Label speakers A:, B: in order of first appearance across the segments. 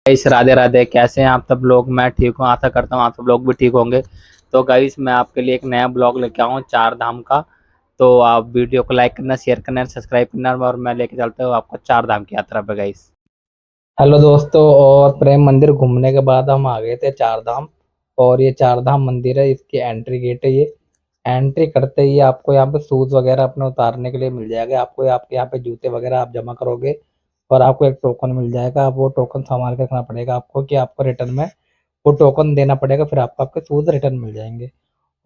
A: Guys Radhe Radhe. कैसे हैं आप सब लोग? मैं ठीक हूँ, आशा करता हूँ आप सब लोग भी ठीक होंगे। तो गाइस मैं आपके लिए एक नया ब्लॉग लेके आऊँ चार धाम का। तो आप वीडियो को लाइक करना, शेयर करना, सब्सक्राइब करना और मैं लेके चलता हूँ आपको चार धाम की यात्रा पे गाइस। हेलो दोस्तों, और प्रेम मंदिर घूमने के बाद हम आ गए थे चार धाम। और ये चार धाम मंदिर है, इसकी एंट्री गेट है ये। एंट्री करते ही आपको यहाँ पे शूज वगैरह अपने उतारने के लिए मिल जाएगा। आपको आपके यहाँ पे जूते वगैरह आप जमा करोगे और आपको एक टोकन मिल जाएगा। आप वो टोकन संभाल के रखना पड़ेगा आपको कि आपको रिटर्न में वो टोकन देना पड़ेगा, फिर आपको आपके शूज रिटर्न मिल जाएंगे।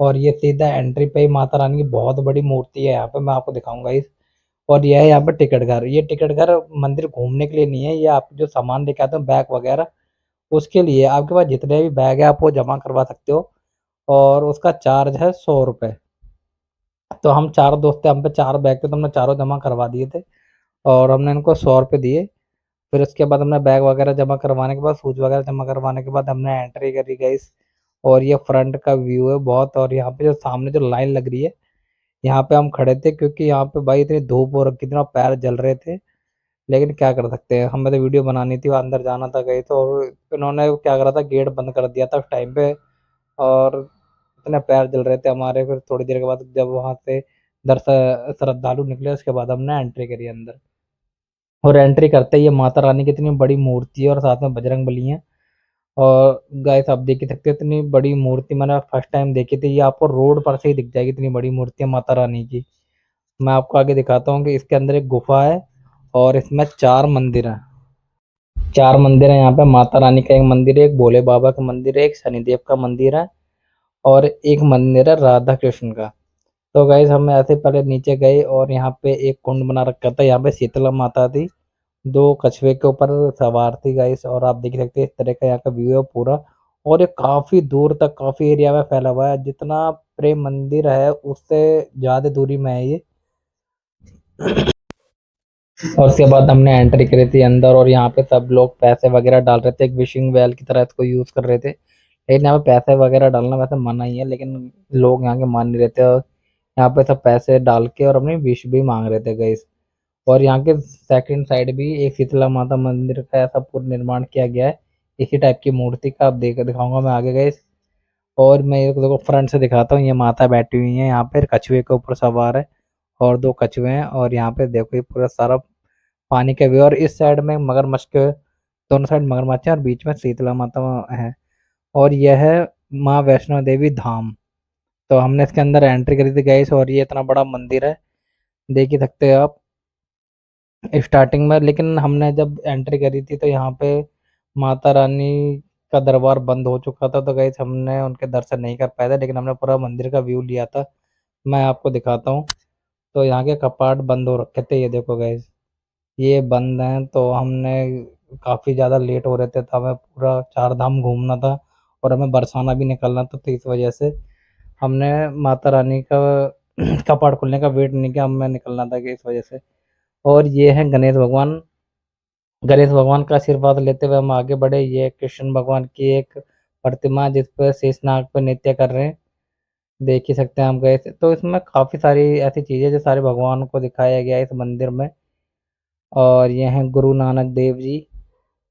A: और ये सीधा एंट्री पे ही माता रानी की बहुत बड़ी मूर्ति है, यहाँ पे मैं आपको दिखाऊंगा इस। और यह है यहाँ पे टिकट घर। ये टिकट घर मंदिर घूमने के लिए नहीं है, ये आप जो सामान लेके आते हो बैग वगैरह उसके लिए। आपके पास जितने भी बैग है आप वो जमा करवा सकते हो और उसका चार्ज है 100 रुपये। तो हम चार दोस्त थे, हम पे चार बैग थे, तो हमने चारों जमा करवा दिए थे और हमने इनको 100 रुपये दिए। फिर उसके बाद हमने बैग वगैरह जमा करवाने के बाद, शूज वगैरह जमा करवाने के बाद हमने एंट्री करी गाइस। और ये फ्रंट का व्यू है बहुत। और यहाँ पे जो सामने जो लाइन लग रही है, यहाँ पे हम खड़े थे क्योंकि यहाँ पे भाई इतनी धूप हो रखी थी ना, पैर जल रहे थे। लेकिन क्या कर सकते हैं, हमें तो वीडियो बनानी थी, अंदर जाना था गई तो। और इन्होंने क्या करा था, गेट बंद कर दिया था उस टाइम पे। और इतने पैर जल रहे थे हमारे। फिर थोड़ी देर के बाद जब वहां से दर्शन श्रद्धालु निकले, उसके बाद हमने एंट्री करी अंदर। और एंट्री करते ही ये माता रानी की इतनी बड़ी मूर्ति है और साथ में बजरंग बली है। और गाइस आप देख ही सकते हो, इतनी बड़ी मूर्ति मैंने फर्स्ट टाइम देखी थी। ये आपको रोड पर से ही दिख जाएगी, इतनी बड़ी मूर्ति है माता रानी की। मैं आपको आगे दिखाता हूँ कि इसके अंदर एक गुफा है और इसमें चार मंदिर हैं। चार मंदिर है यहाँ पे। माता रानी का एक मंदिर है, एक भोले बाबा का मंदिर है, एक शनिदेव का मंदिर है और एक मंदिर है राधा कृष्ण का। तो गाइस हम ऐसे पहले नीचे गए और यहाँ पे एक कुंड बना रखा था। यहाँ पे शीतला माता थी, दो कछुए के ऊपर सवार थी गाइस। और आप देख सकते हैं इस तरह का यहाँ का व्यू है पूरा। और ये काफी दूर तक, काफी एरिया में फैला हुआ है। जितना प्रेम मंदिर है उससे ज्यादा दूरी में है ये। और उसके बाद हमने एंट्री करी थी अंदर और यहाँ पे सब लोग पैसे वगैरह डाल रहे थे, एक विशिंग वेल की तरह इसको यूज कर रहे थे। लेकिन यहाँ पे पैसे वगैरह डालना वैसे मना ही है, लेकिन लोग यहाँ के मान नहीं रहे थे। और यहाँ पे सब पैसे डाल के और अपनी विश भी मांग रहे थे गाइस। और यहाँ के सेकंड साइड भी एक शीतला माता मंदिर का ऐसा पूर्ण निर्माण किया गया है, इसी टाइप की मूर्ति का। आप देख दिखाऊंगा मैं आगे गाइस। और मैं ये देखो फ्रंट से दिखाता हूँ, ये माता बैठी हुई है यहाँ पे, कछुए के ऊपर सवार है और दो कछुए हैं। और यहाँ पे देखो ये पूरा सारा पानी का व्यू। और इस साइड में मगरमच्छ के दोनों साइड मगरमच्छ है और बीच में शीतला माता है। और यह है माँ वैष्णो देवी धाम। तो हमने इसके अंदर एंट्री करी थी गाइस। और ये इतना बड़ा मंदिर है, देख ही सकते हो आप स्टार्टिंग में। लेकिन हमने जब एंट्री करी थी तो यहाँ पे माता रानी का दरबार बंद हो चुका था, तो गाइस हमने उनके दर्शन नहीं कर पाए थे। लेकिन हमने पूरा मंदिर का व्यू लिया था, मैं आपको दिखाता हूँ। तो यहाँ के कपाट बंद हो रखे थे, ये देखो गाइस ये बंद हैं। तो हमने काफ़ी ज़्यादा लेट हो रहे थे, तो हमें पूरा चार धाम घूमना था और हमें बरसाना भी निकलना था। तो इस वजह से हमने माता रानी का कपाट खुलने का वेट नहीं किया, हमें निकलना था कि इस वजह से। और ये है गणेश भगवान। गणेश भगवान का आशीर्वाद लेते हुए हम आगे बढ़े। ये कृष्ण भगवान की एक प्रतिमा जिस पर शेषनाग पर नृत्य कर रहे हैं, देख ही सकते हैं हम गए थे। तो इसमें काफ़ी सारी ऐसी चीज़ें जो सारे भगवान को दिखाया गया है इस मंदिर में। और ये हैं गुरु नानक देव जी।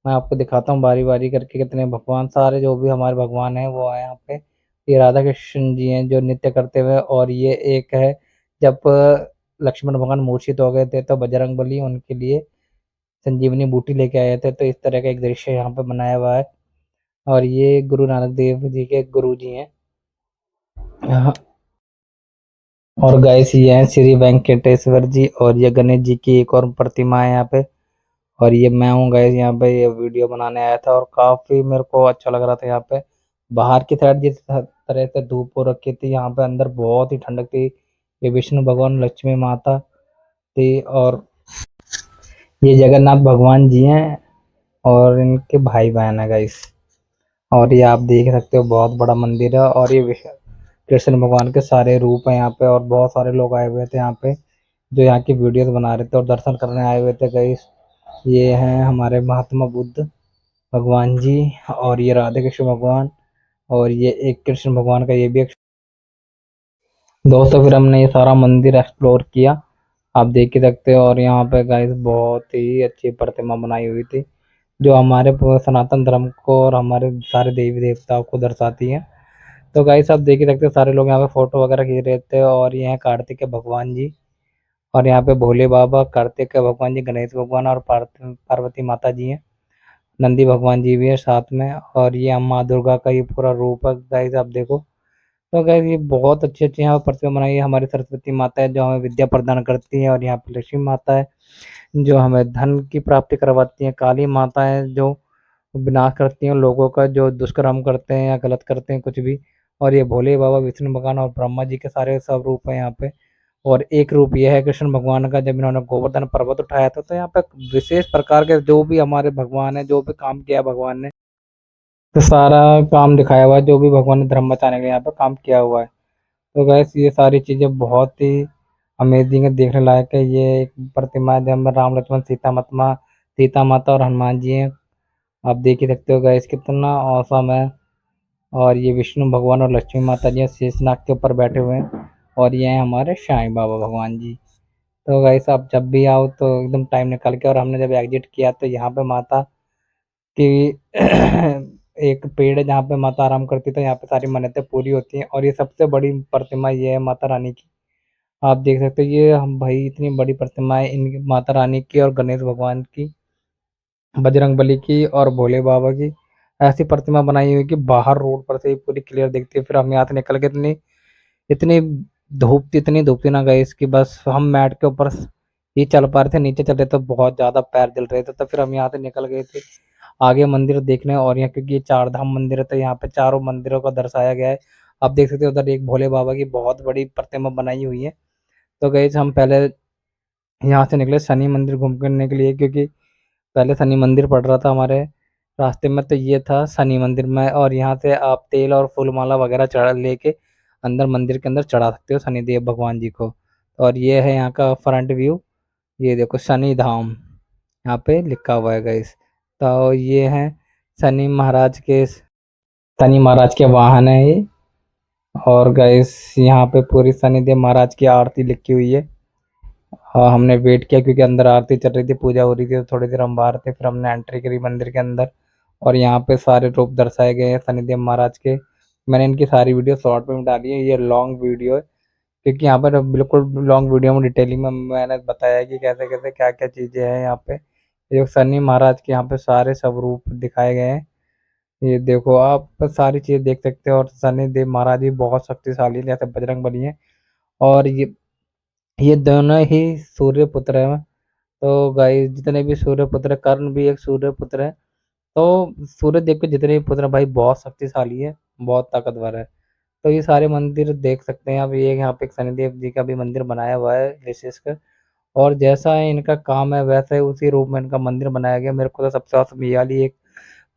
A: मैं आपको दिखाता हूँ बारी बारी करके कितने भगवान, सारे जो भी हमारे भगवान हैं वो आए यहाँ पे। ये राधा कृष्ण जी हैं जो नृत्य करते हुए। और ये एक है जब लक्ष्मण भगवान मूर्छित हो गए थे तो बजरंग बली उनके लिए संजीवनी बूटी लेके आए थे। तो इस तरह का एक दृश्य यहाँ पे बनाया हुआ है। और ये गुरु नानक देव जी के गुरु जी हैं। हाँ, और गाइस ये हैं श्री वेंकटेश्वर जी। और ये गणेश जी की एक और प्रतिमा है यहाँ पे। और ये मैं हूँ गाइस, यहाँ पे ये वीडियो बनाने आया था और काफ़ी मेरे को अच्छा लग रहा था यहाँ पे। बाहर की साइड जिस तरह से धूप हो रखी थी, यहाँ पे अंदर बहुत ही ठंडक थी। ये विष्णु भगवान लक्ष्मी माता थी और ये जगन्नाथ भगवान जी हैं और इनके भाई बहन है गाइस। और ये आप देख सकते हो बहुत बड़ा मंदिर है। और ये कृष्ण भगवान के सारे रूप हैं यहाँ पे। और बहुत सारे लोग आए हुए थे यहाँ पे जो यहाँ की वीडियोस बना रहे थे और दर्शन करने आए हुए थे गाइस। ये हैं हमारे महात्मा बुद्ध भगवान जी और ये राधे कृष्ण भगवान। और ये एक कृष्ण भगवान का ये भी एक दोस्तों। फिर हमने ये सारा मंदिर एक्सप्लोर किया, आप देख ही सकते हो। और यहाँ पे गाइस बहुत ही अच्छी प्रतिमा बनाई हुई थी, जो हमारे सनातन धर्म को और हमारे सारे देवी देवताओं को दर्शाती है। तो गाइस आप देख ही सकते हो सारे लोग यहाँ पे फोटो वगैरह खींच रहे थे। और ये हैं कार्तिक के भगवान जी, और यहाँ पे भोले बाबा, कार्तिक के भगवान जी, गणेश भगवान और पार्वती माता जी हैं। नंदी भगवान जी भी है साथ में। और ये माँ दुर्गा का ये पूरा रूप है गाइस, आप देखो। तो गाइस ये बहुत अच्छी अच्छी यहाँ पर प्रतिमा बनाई है। हमारी सरस्वती माता है जो हमें विद्या प्रदान करती है, और यहाँ पे लक्ष्मी माता है जो हमें धन की प्राप्ति करवाती है। काली माता है जो विनाश करती हैं लोगों का जो दुष्कर्म करते हैं या गलत करते हैं कुछ भी। और ये भोले बाबा, विष्णु भगवान और ब्रह्मा जी के सारे सब रूप हैं यहाँ पे। और एक रूप यह है कृष्ण भगवान का, जब इन्होंने गोवर्धन पर्वत उठाया था। तो यहाँ पे विशेष प्रकार के जो भी हमारे भगवान है, जो भी काम किया भगवान ने, तो सारा काम दिखाया हुआ है जो भी भगवान ने धर्म बचाने के लिए यहाँ पे काम किया हुआ है। तो गैस ये सारी चीज़ें बहुत ही अमेजिंग है, देखने लायक है। ये एक प्रतिमा है जहाँ राम लक्ष्मण सीता माता और हनुमान जी हैं। आप देख ही सकते हो गैस कितना औसम है। और ये विष्णु भगवान और लक्ष्मी माता जी शेषनाग के ऊपर बैठे हुए हैं। और ये हैं हमारे साईं बाबा भगवान जी। तो गैस आप जब भी आओ तो एकदम टाइम निकाल के। और हमने जब एग्जिट किया तो यहाँ पे माता की एक पेड़ है जहाँ पे माता आराम करती, तो यहाँ पे सारी मन्नतें पूरी होती हैं। और ये सबसे बड़ी प्रतिमा ये है माता रानी की। आप देख सकते हो ये हम भाई इतनी बड़ी प्रतिमा है इन माता रानी की और गणेश भगवान की, बजरंगबली की और भोले बाबा की। ऐसी प्रतिमा बनाई हुई कि बाहर रोड पर से ही पूरी क्लियर दिखती है। फिर हम यहाँ से निकल के इतनी इतनी इतनी धूप थी ना गई इसकी, बस हम मैट के ऊपर ही चल पा रहे थे, नीचे चल रहे तो बहुत ज्यादा पैर जल रहे थे। तो फिर हम यहाँ से निकल गए थे आगे मंदिर देखने। और यहाँ क्योंकि ये चार धाम मंदिर है तो यहाँ पे चारों मंदिरों को दर्शाया गया है। आप देख सकते हो उधर एक भोले बाबा की बहुत बड़ी प्रतिमा बनाई हुई है। तो गई हम पहले यहाँ से निकले शनि मंदिर घूम करने के लिए, क्योंकि पहले शनि मंदिर पड़ रहा था हमारे रास्ते में। तो ये था शनि मंदिर में, और यहाँ से आप तेल और फूल माला वगैरह चढ़ा लेके अंदर मंदिर के अंदर चढ़ा सकते हो शनिदेव भगवान जी को। और ये है यहाँ का फ्रंट व्यू। ये देखो शनि धाम यहाँ पे लिखा हुआ है गाइस। तो ये है शनि महाराज के वाहन है ये। और गाइस यहाँ पे पूरी शनिदेव महाराज की आरती लिखी हुई है। हाँ हमने वेट किया क्योंकि अंदर आरती चल रही थी, पूजा हो रही थी। तो थोड़ी देर हम बाहर थे, फिर हमने एंट्री करी मंदिर के अंदर। और यहाँ पे सारे रूप दर्शाए गए हैं शनिदेव महाराज के। मैंने इनकी सारी वीडियो शॉर्ट में डाली है, ये लॉन्ग वीडियो है क्योंकि यहाँ पर बिल्कुल लॉन्ग वीडियो में डिटेलिंग में मैंने बताया है कि कैसे कैसे क्या क्या चीज़ें हैं यहाँ पे। ये शनि महाराज के यहाँ पे सारे सब रूप दिखाए गए हैं। ये देखो आप सारी चीज़ें देख सकते हो। और शनिदेव महाराज भी बहुत शक्तिशाली हैं, जैसे बजरंग बली हैं। और ये दोनों ही सूर्य पुत्र हैं। तो गाइस जितने भी सूर्य पुत्र, कर्ण भी एक सूर्य पुत्र है। तो सूर्य देव के जितने भी पुत्र हैं भाई बहुत शक्तिशाली है, बहुत ताकतवर है। तो ये सारे मंदिर देख सकते हैं आप। ये यहाँ पे एक शनिदेव जी का भी मंदिर बनाया हुआ है विशेषकर। और जैसा है इनका काम है वैसा ही उसी रूप में इनका मंदिर बनाया गया। मेरे को तो सबसे औसम ये वाली एक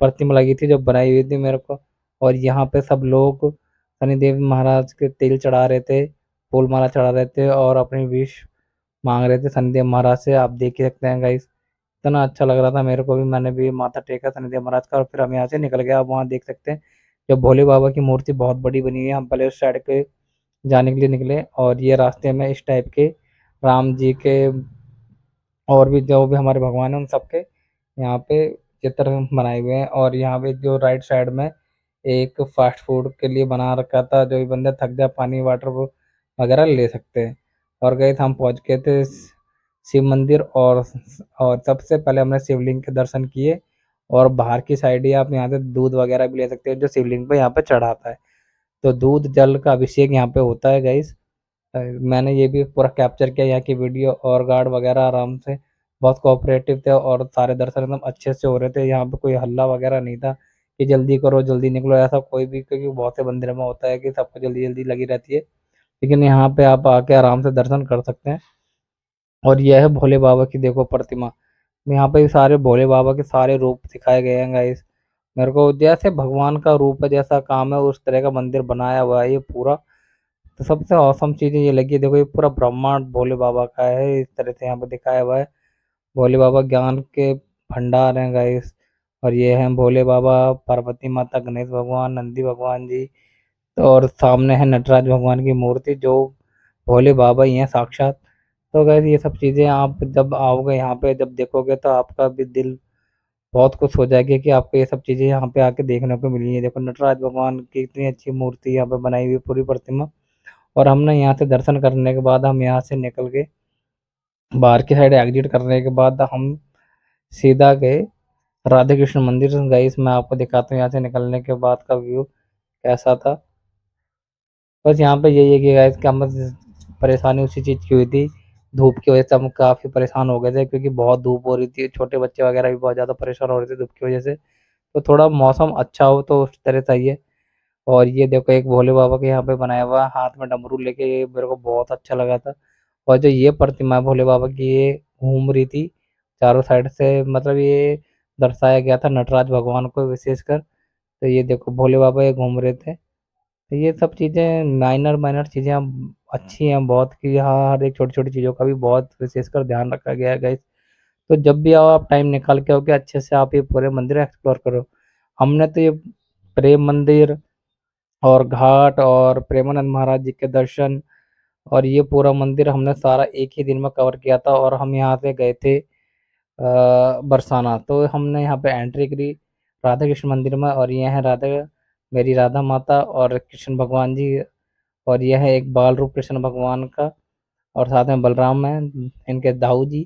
A: प्रतिमा लगी थी जो बनाई हुई थी मेरे को। और यहाँ पे सब लोग शनिदेव महाराज के तेल चढ़ा रहे थे, फूल माला चढ़ा रहे थे और अपनी विश मांग रहे थे शनिदेव महाराज से। आप देख ही सकते हैं गाइस इतना अच्छा लग रहा था मेरे को भी। मैंने भी माथा टेका शनिदेव महाराज का और फिर हम यहाँ से निकल गए। आप वहाँ देख सकते हैं जो भोले बाबा की मूर्ति बहुत बड़ी बनी हुई है। हम पहले उस साइड के जाने के लिए निकले, और ये रास्ते में इस टाइप के राम जी के और भी जो भी हमारे भगवान हैं उन सबके यहाँ पे चित्र बनाए हुए हैं। और यहाँ पे जो राइट साइड में एक फास्ट फूड के लिए बना रखा था, जो भी बंदे थक जाए पानी वाटर वगैरह ले सकते हैं। और गए थे हम, पहुँच गए थे शिव मंदिर। और सबसे पहले हमने शिवलिंग के दर्शन किए। और बाहर की साइड ही आप यहाँ से दूध वगैरह भी ले सकते हो जो शिवलिंग पे यहाँ पे चढ़ाता है। तो दूध जल का अभिषेक यहाँ पे होता है गाइस। मैंने ये भी पूरा कैप्चर किया यहाँ की वीडियो। और गार्ड वगैरह आराम से बहुत कोऑपरेटिव थे और सारे दर्शन एकदम अच्छे से हो रहे थे। यहाँ पे कोई हल्ला वगैरह नहीं था कि जल्दी करो जल्दी निकलो, ऐसा कोई भी। क्योंकि बहुत से मंदिर में होता है कि सबको जल्दी जल्दी लगी रहती है, लेकिन यहाँ पे आप आके आराम से दर्शन कर सकते हैं। और यह है भोले बाबा की देखो प्रतिमा। यहाँ पे सारे भोले बाबा के सारे रूप दिखाए गए हैं गाइस। मेरे को जैसे भगवान का रूप है, जैसा काम है उस तरह का मंदिर बनाया हुआ है ये पूरा। तो सबसे औसम चीज़ ये लगी, देखो ये पूरा ब्रह्मांड भोले बाबा का है, इस तरह से यहाँ पे दिखाया हुआ है। भोले बाबा ज्ञान के भंडार हैं गाइस। और ये हैं भोले बाबा, पार्वती माता, गणेश भगवान, नंदी भगवान जी। तो और सामने है नटराज भगवान की मूर्ति जो भोले बाबा ही हैं साक्षात। तो गाइस ये सब चीज़ें आप जब आओगे यहाँ पे जब देखोगे तो आपका भी दिल बहुत खुश हो जाएँगे कि आपको ये सब चीज़ें यहाँ पे आके देखने को मिली हैं। देखो नटराज भगवान की इतनी अच्छी मूर्ति यहाँ पे बनाई हुई है, पूरी प्रतिमा। और हमने यहाँ से दर्शन करने के बाद हम यहाँ से निकल के बाहर की साइड एग्ज़िट करने के बाद हम सीधा गए राधे कृष्ण मंदिर। गाइस मैं आपको दिखाता हूँ यहाँ से निकलने के बाद का व्यू कैसा था। बस यहाँ पे यही है कि गाइस कि हम परेशानी उसी चीज़ की हुई थी, धूप की वजह से हम काफ़ी परेशान हो गए थे क्योंकि बहुत धूप हो रही थी, छोटे बच्चे वगैरह भी बहुत ज़्यादा परेशान हो रहे थे धूप की वजह से। तो थोड़ा मौसम अच्छा हो तो उस तरह सही है। और ये देखो एक भोले बाबा के यहाँ पे बनाया हुआ है, हाथ में डमरू लेके, ये मेरे को बहुत अच्छा लगा था। और जो ये प्रतिमा है भोले बाबा की, ये घूम रही थी चारों साइड से, मतलब ये दर्शाया गया था नटराज भगवान को विशेषकर। तो ये देखो भोले बाबा ये घूम रहे थे। तो ये सब चीज़ें माइनर चीज़ें अब अच्छी हैं बहुत, कि यहाँ हर एक छोटी-छोटी चीज़ों का भी बहुत विशेषकर ध्यान रखा गया है गाइस। तो जब भी आओ आप टाइम निकाल के आओ कि अच्छे से आप ये पूरे मंदिर एक्सप्लोर करो। हमने तो ये प्रेम मंदिर और घाट और प्रेमानंद महाराज जी के दर्शन और ये पूरा मंदिर हमने सारा एक ही दिन में कवर किया था। और हम यहाँ से गए थे बरसाना। तो हमने यहाँ पे एंट्री करी राधा कृष्ण मंदिर में, और ये है राधा, मेरी राधा माता और कृष्ण भगवान जी। और यह है एक बाल रूप कृष्ण भगवान का, और साथ में बलराम हैं, इनके दाऊ जी।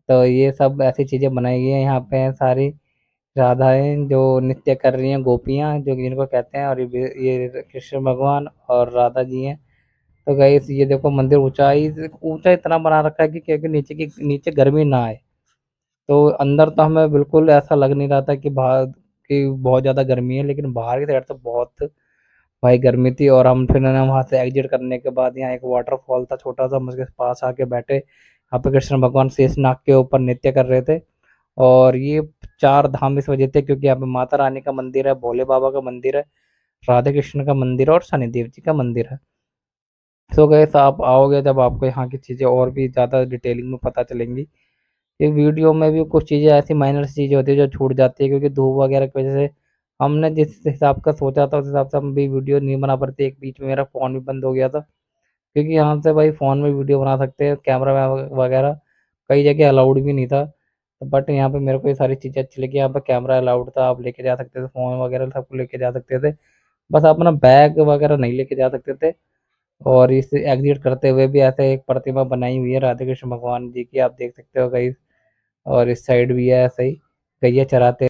A: तो ये सब ऐसी चीज़ें बनाई गई हैं यहाँ पे सारी राधाएँ जो नृत्य कर रही हैं, गोपियाँ जो कि जिनको कहते हैं, और ये कृष्ण भगवान और राधा जी हैं। तो गाइस ये देखो मंदिर ऊँचा इतना बना रखा है कि क्योंकि नीचे गर्मी ना आए। तो अंदर तो हमें बिल्कुल ऐसा लग नहीं रहा था कि बाहर कि बहुत ज़्यादा गर्मी है, लेकिन बाहर की साइड तो बहुत भाई गर्मी थी। और हम फिर है ना वहाँ से एग्ज़िट करने के बाद यहाँ एक वाटरफॉल था छोटा-सा, हम उसके पास आके बैठे। यहाँ पे कृष्ण भगवान शेषनाग के ऊपर नृत्य कर रहे थे। और ये 4 धाम इस वजह से क्योंकि यहाँ पे माता रानी का मंदिर है, भोले बाबा का मंदिर है, राधे कृष्ण का मंदिर है और शनिदेव जी का मंदिर है। सो गाइस आप आओगे जब आपको यहाँ की चीज़ें और भी ज़्यादा डिटेलिंग में पता चलेंगी। ये वीडियो में भी कुछ चीज़ें ऐसी माइनर चीज़ें होती है जो छूट जाती है क्योंकि धूप वगैरह की वजह से हमने जिस हिसाब का सोचा था उस हिसाब से हम भी वीडियो नहीं बना पाते थे। एक बीच में मेरा फ़ोन भी बंद हो गया था क्योंकि यहाँ से भाई फ़ोन में वीडियो बना सकते हैं, कैमरा वगैरह कई जगह अलाउड भी नहीं था। बट यहाँ पे मेरे को ये सारी चीज़ें अच्छी लगी, यहाँ पे कैमरा अलाउड था, आप लेके जा सकते थे, फ़ोन वगैरह सब कुछ लेके जा सकते थे। बस आप अपना बैग वगैरह नहीं लेके जा सकते थे। और इस एग्ज़िट करते हुए भी ऐसे एक प्रतिमा बनाई हुई है राधे कृष्ण भगवान जी की, आप देख सकते हो गाइस। और इस साइड भी है ऐसे ही गैया चराते